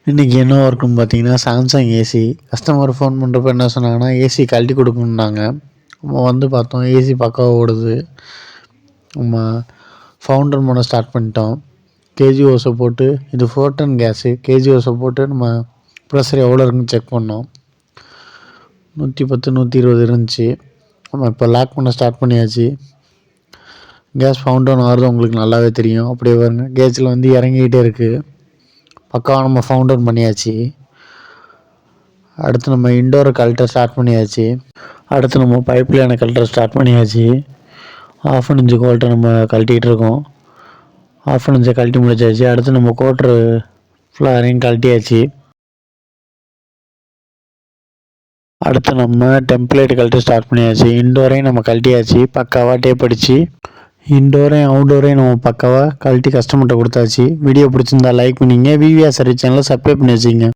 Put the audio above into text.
இன்றைக்கி என்ன ஒர்க்குன்னு பார்த்தீங்கன்னா, சாம்சங் ஏசி கஸ்டமர் ஃபோன் பண்ணுறப்ப என்ன சொன்னாங்கன்னா, ஏசி கழட்டி கொடுக்கணுன்னாங்க. நம்ம வந்து பார்த்தோம், ஏசி பக்காவாக ஓடுது. நம்ம ஃபவுண்டர் மோட ஸ்டார்ட் பண்ணிட்டோம். கேஜி ஓஸை போட்டு, இது 410 கேஸு, கேஜி ஓஸை போட்டு நம்ம ப்ரெஷர் எவ்வளோ இருக்குன்னு செக் பண்ணோம். 110 120 இருந்துச்சு. நம்ம இப்போ லாக் பண்ண ஸ்டார்ட் பண்ணியாச்சு. கேஸ் ஃபவுண்டர் ஆகிறது உங்களுக்கு நல்லாவே தெரியும். அப்படியே பாருங்க, கேஸில் வந்து இறங்கிக்கிட்டே இருக்குது. பக்காவாக நம்ம ஃபவுண்டர் பண்ணியாச்சு. அடுத்து நம்ம இன்டோரை கழட்ட ஸ்டார்ட் பண்ணியாச்சு. அடுத்து நம்ம பைப் லைனை கழட்ட ஸ்டார்ட் பண்ணியாச்சு. 1/2 இன்ச்சு கோல்ட்டை நம்ம கழட்டிகிட்டு இருக்கோம். 1/2 இன்ச்சை கழட்டி முடிச்சாச்சு. அடுத்து நம்ம கோட்ரு ஃபுல்லாக கழட்டியாச்சு. அடுத்து நம்ம டெம்ப்ளேட் கழட்ட ஸ்டார்ட் பண்ணியாச்சு. இன்டோரையும் நம்ம கழட்டியாச்சு. பக்காவாக டேப் அடித்து இன்டோரையும் அவுட்டோரையும் நம்ம பக்காவாக கழட்டி கஸ்டமர்கிட்ட கொடுத்தாச்சு. வீடியோ பிடிச்சிருந்தா லைக் பண்ணிங்க. விவிஆர் சர்வீஸ் சேனலை சப்ஸ்கிரைப் பண்ணி வச்சுங்க.